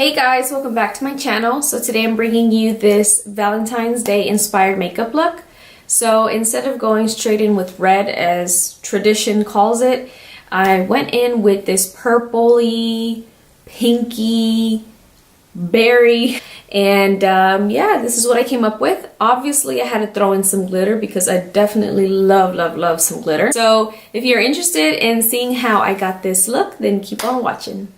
Hey guys, welcome back to my channel. So today I'm bringing you this Valentine's Day inspired makeup look. So instead of going straight in with red as tradition calls it, I went in with this purpley, pinky, berry, and yeah, this is what I came up with. Obviously I had to throw in some glitter because I definitely love some glitter. So if you're interested in seeing how I got this look, then keep on watching.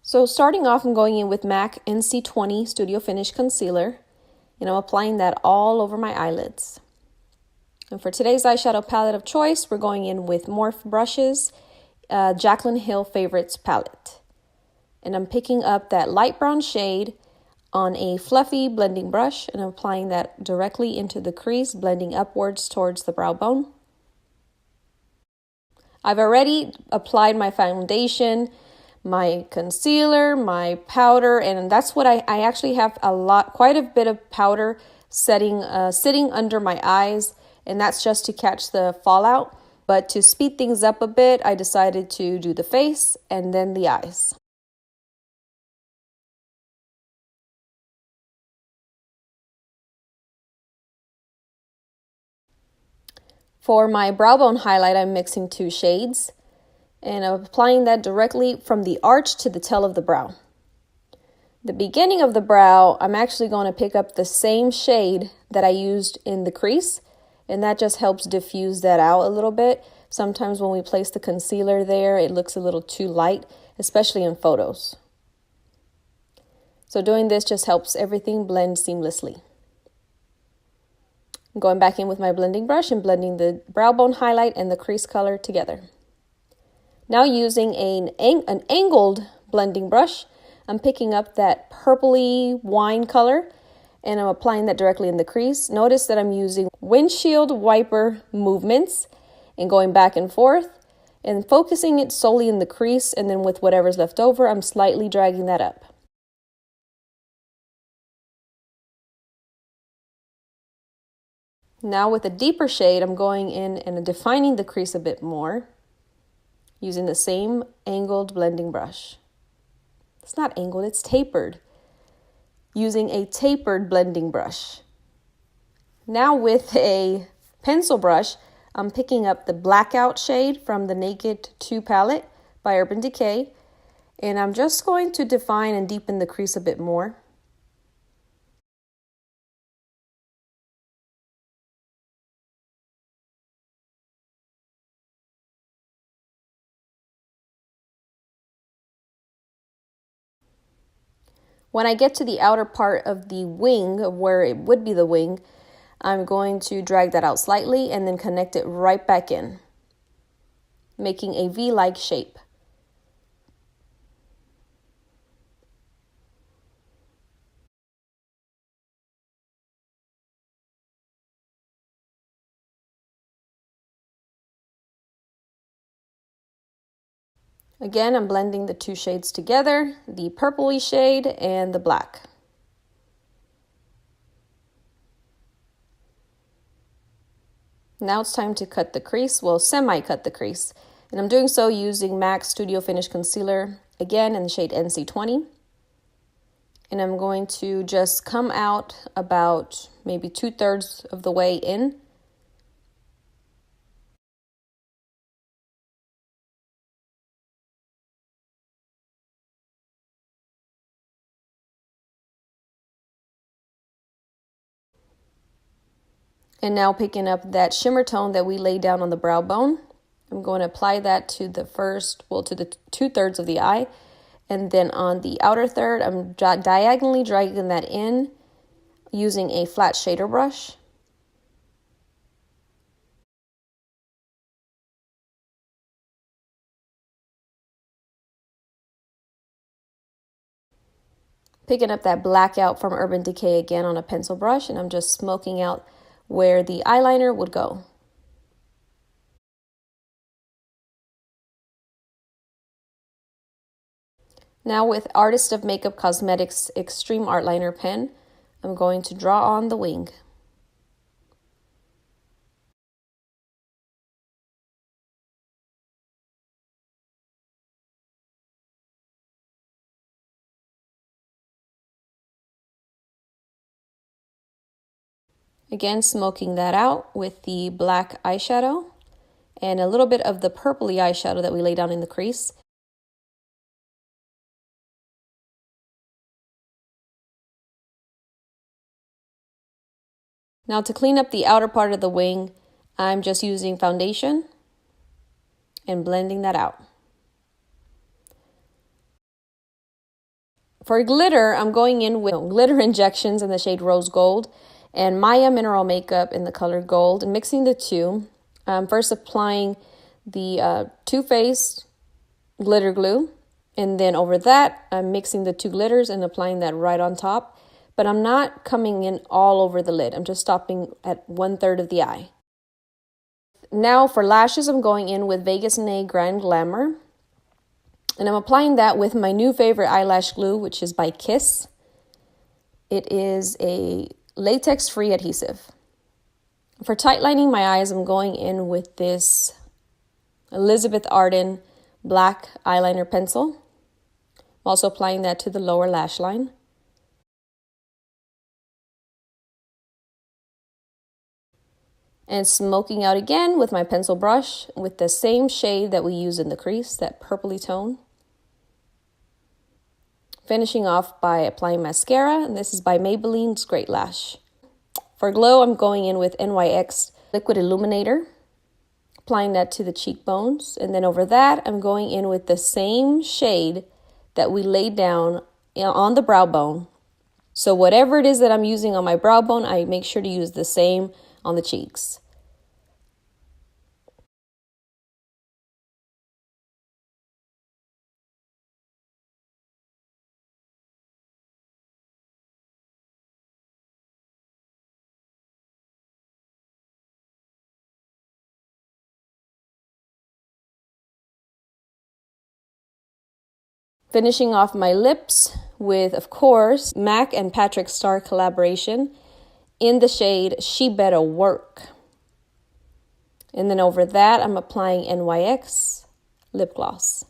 So starting off, I'm going in with MAC NC20 Studio Finish Concealer, and I'm applying that all over my eyelids. And for today's eyeshadow palette of choice, we're going in with Morphe brushes, Jaclyn Hill Favorites palette. And I'm picking up that light brown shade on a fluffy blending brush, and I'm applying that directly into the crease, blending upwards towards the brow bone. I've already applied my foundation, my concealer, my powder, and that's what I actually have quite a bit of powder sitting under my eyes, and that's just to catch the fallout. But to speed things up a bit, I decided to do the face and then the eyes. For my brow bone highlight, I'm mixing two shades, and I'm applying that directly from the arch to the tail of the brow. The beginning of the brow, I'm actually going to pick up the same shade that I used in the crease, and that just helps diffuse that out a little bit. Sometimes when we place the concealer there, it looks a little too light, especially in photos. So doing this just helps everything blend seamlessly. I'm going back in with my blending brush and blending the brow bone highlight and the crease color together. Now using an angled blending brush, I'm picking up that purpley wine color and I'm applying that directly in the crease. Notice that I'm using windshield wiper movements and going back and forth and focusing it solely in the crease, and then with whatever's left over, I'm slightly dragging that up. Now with a deeper shade, I'm going in and defining the crease a bit more, using the same angled blending brush. It's not angled, it's tapered. Using a tapered blending brush. Now with a pencil brush, I'm picking up the Blackout shade from the Naked 2 palette by Urban Decay, and I'm just going to define and deepen the crease a bit more. When I get to the outer part of the wing, where it would be the wing, I'm going to drag that out slightly and then connect it right back in, making a V-like shape. Again, I'm blending the two shades together, the purpley shade and the black. Now it's time to cut the crease, well, semi-cut the crease. And I'm doing so using MAC Studio Finish Concealer, again in the shade NC20. And I'm going to just come out about maybe 2/3 of the way in. And now picking up that shimmer tone that we laid down on the brow bone, I'm going to apply that to the to the 2/3 of the eye. And then on the outer third, I'm diagonally dragging that in using a flat shader brush. Picking up that Blackout from Urban Decay again on a pencil brush, and I'm just smoking out where the eyeliner would go. Now with Artist of Makeup Cosmetics Extreme Art Liner pen, I'm going to draw on the wing. Again, smoking that out with the black eyeshadow and a little bit of the purpley eyeshadow that we lay down in the crease. Now to clean up the outer part of the wing, I'm just using foundation and blending that out. For glitter, I'm going in with glitter injections in the shade Rose Gold and Maya Mineral Makeup in the color Gold, and mixing the two. First applying the Too Faced glitter glue, and then over that, I'm mixing the two glitters and applying that right on top. But I'm not coming in all over the lid. I'm just stopping at 1/3 of the eye. Now for lashes, I'm going in with Vegas Nay Grand Glamour. And I'm applying that with my new favorite eyelash glue, which is by Kiss. It is a latex-free adhesive. For tightlining my eyes, I'm going in with this Elizabeth Arden black eyeliner pencil. I'm also applying that to the lower lash line. And smoking out again with my pencil brush with the same shade that we use in the crease, that purpley tone. Finishing off by applying mascara, and this is by Maybelline's Great Lash. For glow, I'm going in with NYX Liquid Illuminator, applying that to the cheekbones, and then over that, I'm going in with the same shade that we laid down on the brow bone. So whatever it is that I'm using on my brow bone, I make sure to use the same on the cheeks. Finishing off my lips with, of course, MAC and Patrick Star collaboration in the shade She Better Work. And then over that, I'm applying NYX lip gloss.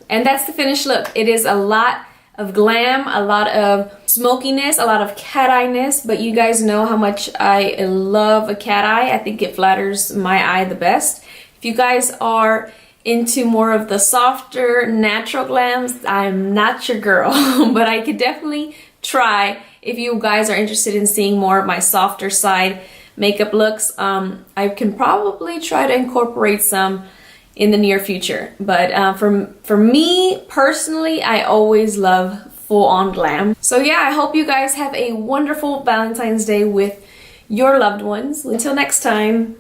And that's the finished look. It is a lot of glam, a lot of smokiness, a lot of cat eye-ness, but you guys know how much I love a cat eye. I think it flatters my eye the best. If you guys are into more of the softer, natural glams, I'm not your girl, but I could definitely try if you guys are interested in seeing more of my softer side makeup looks. I can probably try to incorporate some in the near future, but for me personally, I always love full-on glam. So yeah, I hope you guys have a wonderful Valentine's Day with your loved ones. Until next time.